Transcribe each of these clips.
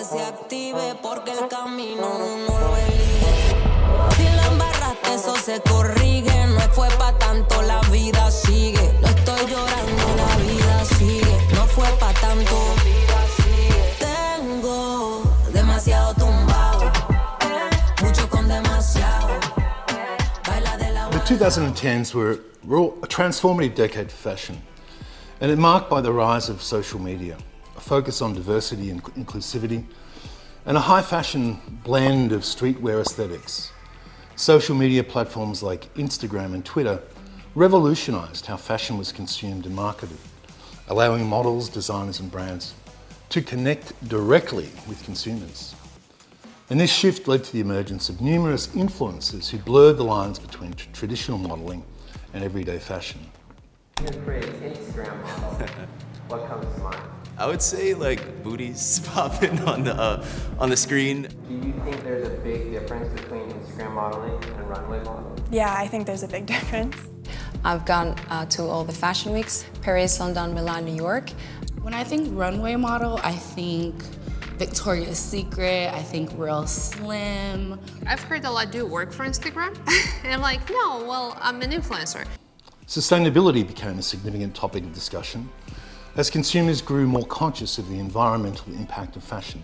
que se active porque el camino uno lo elige. Si la embarraste, eso se corrige. No fue pa' tanto, la vida sigue. No estoy llorando, la vida sigue. No fue pa' tanto. Tengo demasiado tumbado, mucho con demasiado. The 2010s were a transformative decade for fashion, and it marked by the rise of social media, a focus on diversity and inclusivity, and a high fashion blend of streetwear aesthetics. Social media platforms like Instagram and Twitter revolutionized how fashion was consumed and marketed, allowing models, designers and brands to connect directly with consumers. And this shift led to the emergence of numerous influencers who blurred the lines between traditional modeling and everyday fashion. Instagram model. What comes to mind? I would say like booties popping on the screen. Do you think there's a big difference between Instagram modeling and runway modeling? Yeah, I think there's a big difference. I've gone to all the fashion weeks, Paris, London, Milan, New York. When I think runway model, I think Victoria's Secret, I think Real Slim. I've heard a lot do work for Instagram. And I'm like, no, well, I'm an influencer. Sustainability became a significant topic of discussion as consumers grew more conscious of the environmental impact of fashion.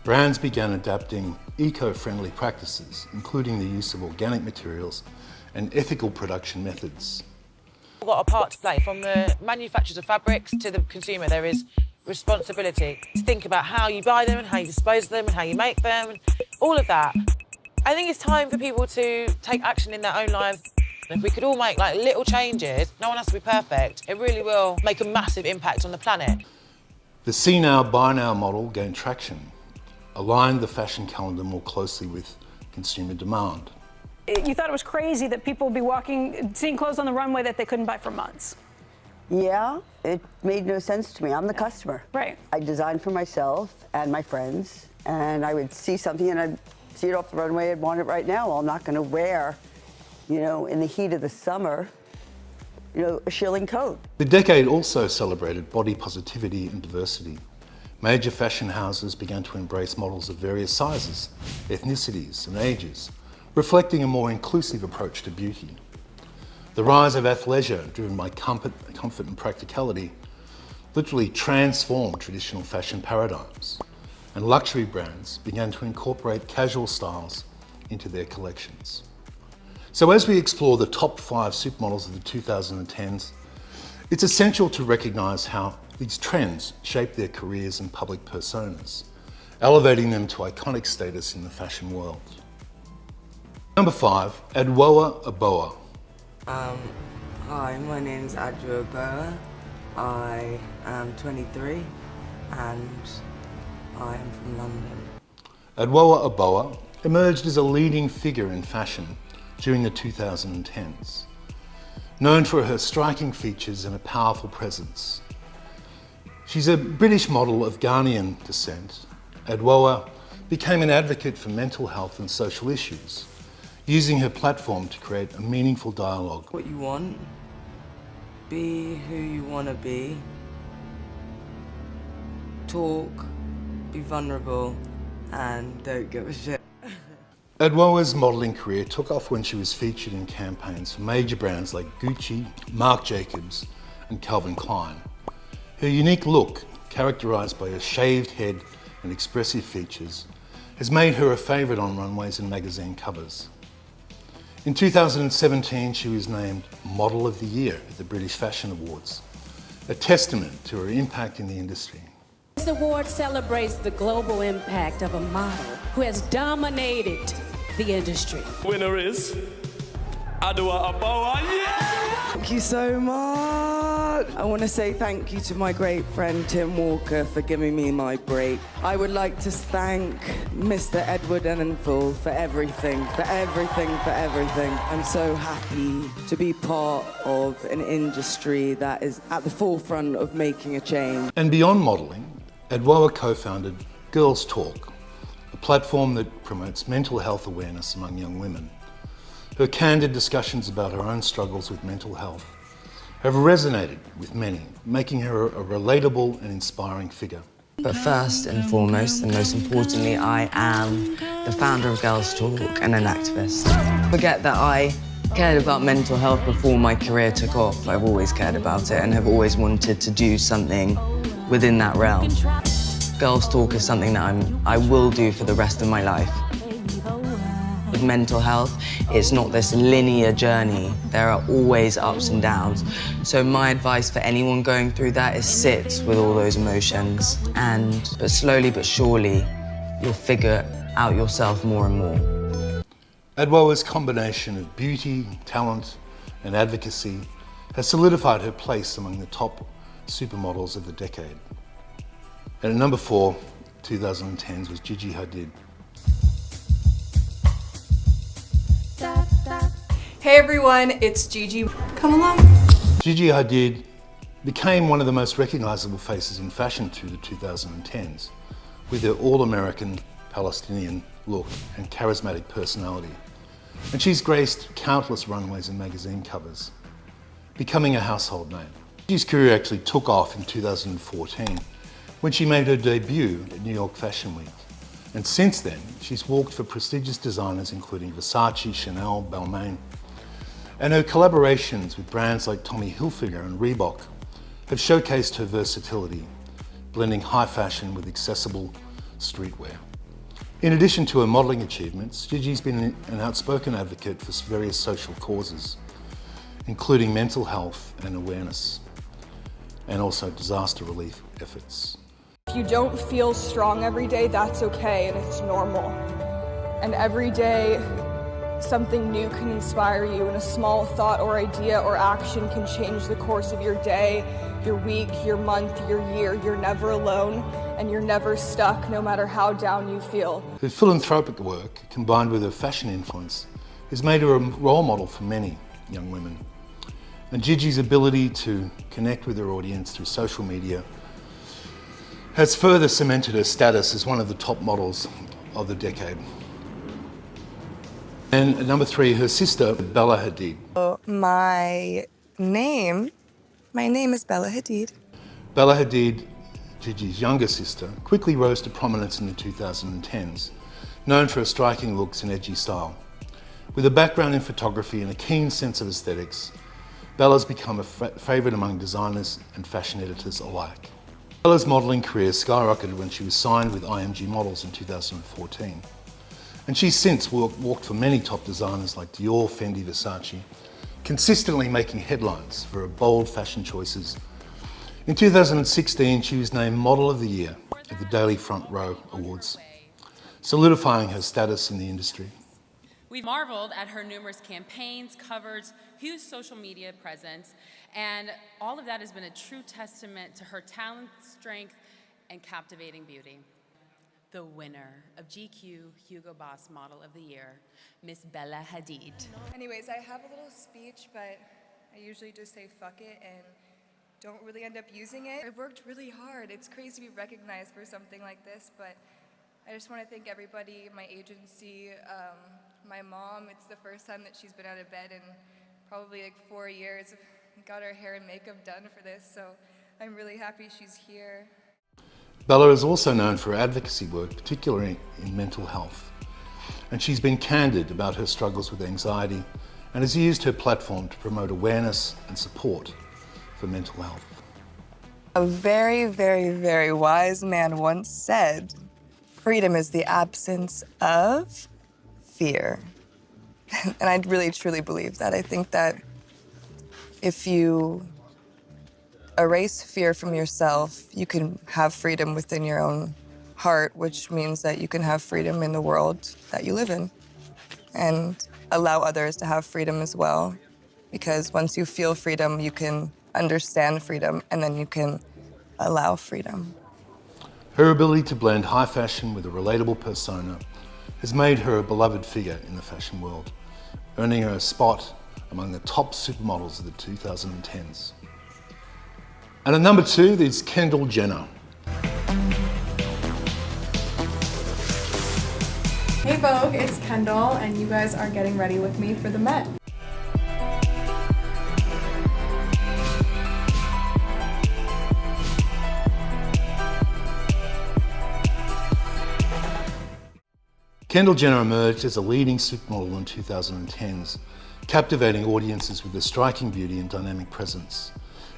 Brands began adapting eco-friendly practices, including the use of organic materials and ethical production methods. We've got a part to play. From the manufacturers of fabrics to the consumer, there is responsibility to think about how you buy them and how you dispose of them and how you make them and all of that. I think it's time for people to take action in their own lives. If we could all make like little changes, no one has to be perfect, it really will make a massive impact on the planet. The see now, buy now model gained traction, aligned the fashion calendar more closely with consumer demand. You thought it was crazy that people would be seeing clothes on the runway that they couldn't buy for months. Yeah, it made no sense to me. I'm the customer. Right. I designed for myself and my friends, and I would see something and I'd see it off the runway and want it right now. Well, I'm not going to wear, you know, in the heat of the summer, you know, a shilling coat. The decade also celebrated body positivity and diversity. Major fashion houses began to embrace models of various sizes, ethnicities and ages, reflecting a more inclusive approach to beauty. The rise of athleisure, driven by comfort and practicality, literally transformed traditional fashion paradigms, and luxury brands began to incorporate casual styles into their collections. So as we explore the top 5 supermodels of the 2010s, it's essential to recognise how these trends shape their careers and public personas, elevating them to iconic status in the fashion world. Number 5, Adwoa Aboah. Hi, my name's Adwoa Aboah. I am 23 and I am from London. Adwoa Aboah emerged as a leading figure in fashion during the 2010s. Known for her striking features and a powerful presence. She's a British model of Ghanaian descent. Adwoa became an advocate for mental health and social issues, using her platform to create a meaningful dialogue. What you want, be who you want to be, talk, be vulnerable, and don't give a shit. Adwoa's modelling career took off when she was featured in campaigns for major brands like Gucci, Marc Jacobs, and Calvin Klein. Her unique look, characterised by a shaved head and expressive features, has made her a favourite on runways and magazine covers. In 2017, she was named Model of the Year at the British Fashion Awards, a testament to her impact in the industry. This award celebrates the global impact of a model who has dominated the industry. Winner is Adwoa Aboah. Yeah! Thank you so much. I want to say thank you to my great friend Tim Walker for giving me my break. I would like to thank Mr. Edward Enninful for everything. I'm so happy to be part of an industry that is at the forefront of making a change. And beyond modelling, Adwoa co-founded Girls Talk, a platform that promotes mental health awareness among young women. Her candid discussions about her own struggles with mental health have resonated with many, making her a relatable and inspiring figure. But first and foremost, and most importantly, I am the founder of Girls Talk and an activist. Forget that I cared about mental health before my career took off. I've always cared about it and have always wanted to do something within that realm. Girls Talk is something that I will do for the rest of my life. With mental health, it's not this linear journey. There are always ups and downs. So my advice for anyone going through that is sit with all those emotions but slowly but surely, you'll figure out yourself more and more. Adwoa's combination of beauty, talent and advocacy has solidified her place among the top supermodels of the decade. And at number 4, 2010's was Gigi Hadid. Hey everyone, it's Gigi. Come along. Gigi Hadid became one of the most recognizable faces in fashion through the 2010s, with her all-American Palestinian look and charismatic personality. And she's graced countless runways and magazine covers, becoming a household name. Gigi's career actually took off in 2014 when she made her debut at New York Fashion Week. And since then, she's walked for prestigious designers including Versace, Chanel, Balmain. And her collaborations with brands like Tommy Hilfiger and Reebok have showcased her versatility, blending high fashion with accessible streetwear. In addition to her modelling achievements, Gigi's been an outspoken advocate for various social causes, including mental health and awareness, and also disaster relief efforts. If you don't feel strong every day, that's okay and it's normal. And every day, something new can inspire you, and a small thought or idea or action can change the course of your day, your week, your month, your year. You're never alone, and you're never stuck, no matter how down you feel. Her philanthropic work, combined with her fashion influence, has made her a role model for many young women. And Gigi's ability to connect with her audience through social media has further cemented her status as one of the top models of the decade. And at number 3, her sister, Bella Hadid. My name is Bella Hadid. Bella Hadid, Gigi's younger sister, quickly rose to prominence in the 2010s, known for her striking looks and edgy style. With a background in photography and a keen sense of aesthetics, Bella's become a favourite among designers and fashion editors alike. Bella's modelling career skyrocketed when she was signed with IMG Models in 2014. And she's since walked for many top designers like Dior, Fendi, Versace, consistently making headlines for her bold fashion choices. In 2016, she was named Model of the Year at the Daily Front Row Awards, solidifying her status in the industry. We've marveled at her numerous campaigns, covers, huge social media presence, and all of that has been a true testament to her talent, strength, and captivating beauty. The winner of GQ Hugo Boss Model of the Year, Miss Bella Hadid. Anyways, I have a little speech, but I usually just say fuck it and don't really end up using it. I've worked really hard. It's crazy to be recognized for something like this, but I just want to thank everybody, my agency, my mom. It's the first time that she's been out of bed in probably like 4 years. Got her hair and makeup done for this, so I'm really happy she's here. Bella is also known for her advocacy work, particularly in mental health. And she's been candid about her struggles with anxiety and has used her platform to promote awareness and support for mental health. A very, very, very wise man once said, freedom is the absence of fear. And I really, truly believe that. I think that if you erase fear from yourself, you can have freedom within your own heart, which means that you can have freedom in the world that you live in and allow others to have freedom as well. Because once you feel freedom, you can understand freedom, and then you can allow freedom. Her ability to blend high fashion with a relatable persona has made her a beloved figure in the fashion world, earning her a spot among the top supermodels of the 2010s. And at number 2, there's Kendall Jenner. Hey Vogue, it's Kendall, and you guys are getting ready with me for the Met. Kendall Jenner emerged as a leading supermodel in 2010's, captivating audiences with a striking beauty and dynamic presence.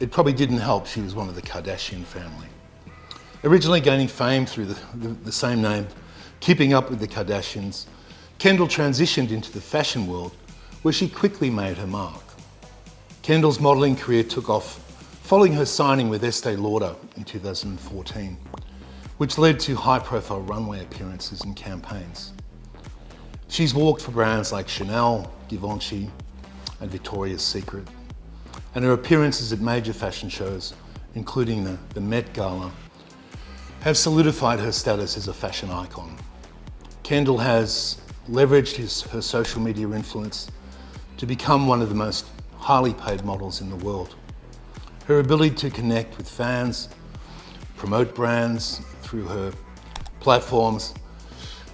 It probably didn't help she was one of the Kardashian family. Originally gaining fame through the same name, Keeping Up with the Kardashians, Kendall transitioned into the fashion world where she quickly made her mark. Kendall's modelling career took off following her signing with Estee Lauder in 2014, which led to high-profile runway appearances and campaigns. She's walked for brands like Chanel, Givenchy, and Victoria's Secret, and her appearances at major fashion shows, including the Met Gala, have solidified her status as a fashion icon. Kendall has leveraged her social media influence to become one of the most highly paid models in the world. Her ability to connect with fans, promote brands through her platforms,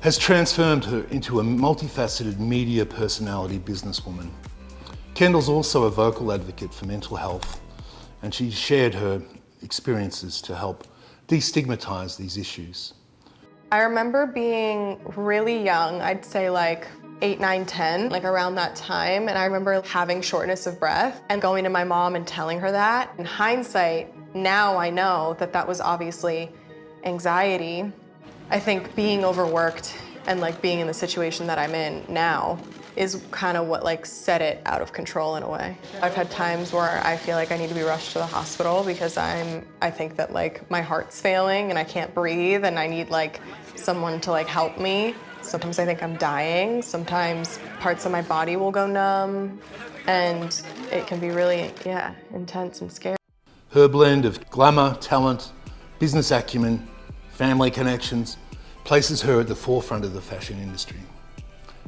has transformed her into a multifaceted media personality businesswoman. Kendall's also a vocal advocate for mental health, and she shared her experiences to help destigmatize these issues. I remember being really young, I'd say like 8, 9, 10, like around that time, and I remember having shortness of breath and going to my mom and telling her that. In hindsight, now I know that that was obviously anxiety. I think being overworked and like being in the situation that I'm in now is kind of what like set it out of control in a way. I've had times where I feel like I need to be rushed to the hospital because I think that like my heart's failing and I can't breathe and I need like someone to like help me. Sometimes I think I'm dying. Sometimes parts of my body will go numb and it can be really, intense and scary. Her blend of glamour, talent, business acumen, family connections places her at the forefront of the fashion industry.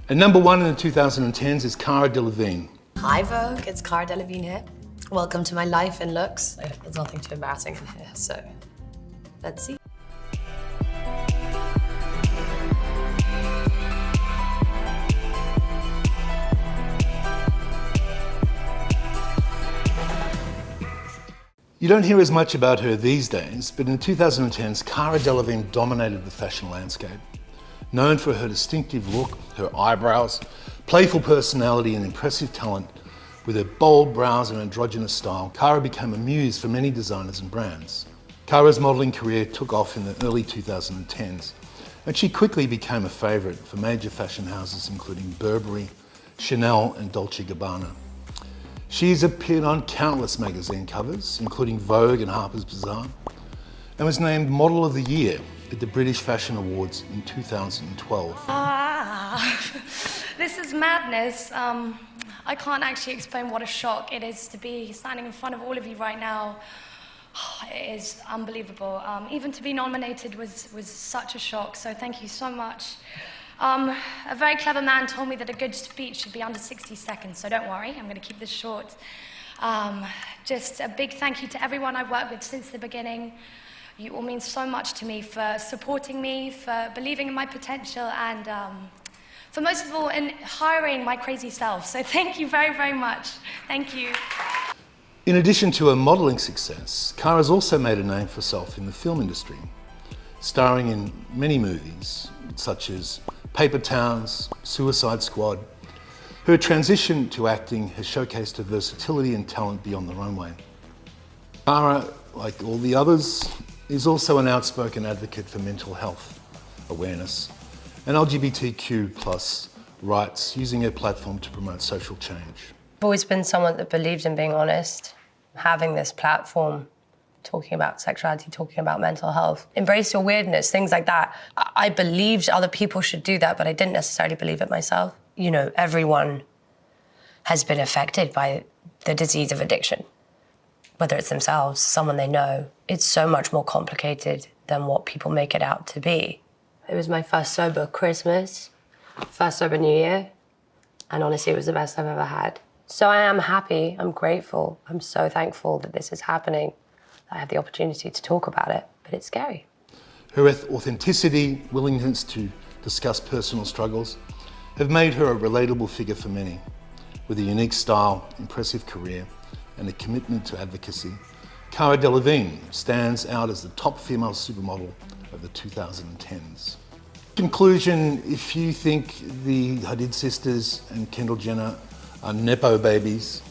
And number 1 in the 2010s is Cara Delevingne. Hi Vogue, it's Cara Delevingne here. Welcome to my life and looks. There's nothing too embarrassing in here, so let's see. You don't hear as much about her these days, but in the 2010s, Cara Delevingne dominated the fashion landscape. Known for her distinctive look, her eyebrows, playful personality and impressive talent, with her bold brows and androgynous style, Cara became a muse for many designers and brands. Cara's modelling career took off in the early 2010s, and she quickly became a favourite for major fashion houses including Burberry, Chanel and Dolce & Gabbana. She's appeared on countless magazine covers, including Vogue and Harper's Bazaar, and was named Model of the Year at the British Fashion Awards in 2012. This is madness. I can't actually explain what a shock it is to be standing in front of all of you right now. It is unbelievable. Even to be nominated was such a shock, so thank you so much. A very clever man told me that a good speech should be under 60 seconds, so don't worry, I'm going to keep this short. Just a big thank you to everyone I've worked with since the beginning. You all mean so much to me for supporting me, for believing in my potential, and for most of all, in hiring my crazy self. So thank you very, very much. Thank you. In addition to her modelling success, Cara's also made a name for herself in the film industry, starring in many movies, such as Paper Towns, Suicide Squad. Her transition to acting has showcased her versatility and talent beyond the runway. Cara, like all the others, is also an outspoken advocate for mental health awareness and LGBTQ+ rights, using her platform to promote social change. I've always been someone that believed in being honest, having this platform, talking about sexuality, talking about mental health. Embrace your weirdness, things like that. I believed other people should do that, but I didn't necessarily believe it myself. You know, everyone has been affected by the disease of addiction, whether it's themselves, someone they know. It's so much more complicated than what people make it out to be. It was my first sober Christmas, first sober New Year, and honestly, it was the best I've ever had. So I am happy, I'm grateful, I'm so thankful that this is happening. I have the opportunity to talk about it, but it's scary. Her authenticity, willingness to discuss personal struggles have made her a relatable figure for many. With a unique style, impressive career, and a commitment to advocacy, Cara Delevingne stands out as the top female supermodel of the 2010s. Conclusion, if you think the Hadid sisters and Kendall Jenner are Nepo babies,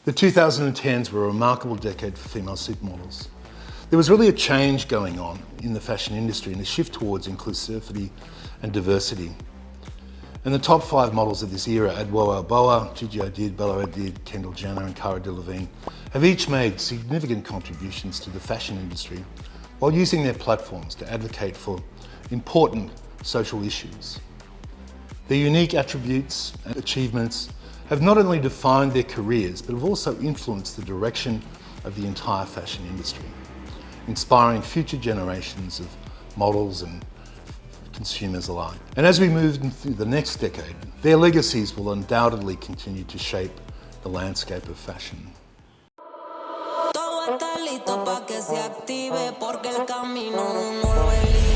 the 2010s were a remarkable decade for female supermodels. There was really a change going on in the fashion industry and a shift towards inclusivity and diversity. And the top 5 models of this era, Adwoa Aboah, Gigi Hadid, Bella Hadid, Kendall Jenner and Cara Delevingne, have each made significant contributions to the fashion industry while using their platforms to advocate for important social issues. Their unique attributes and achievements have not only defined their careers, but have also influenced the direction of the entire fashion industry, inspiring future generations of models and consumers alike. And as we move into the next decade, their legacies will undoubtedly continue to shape the landscape of fashion. Todo está listo pa' que se active porque el camino uno lo elige.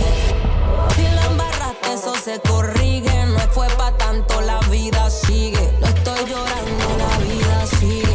Si la embarraste, eso se corrige. No fue pa' tanto, la vida sigue. No estoy llorando, la vida sigue.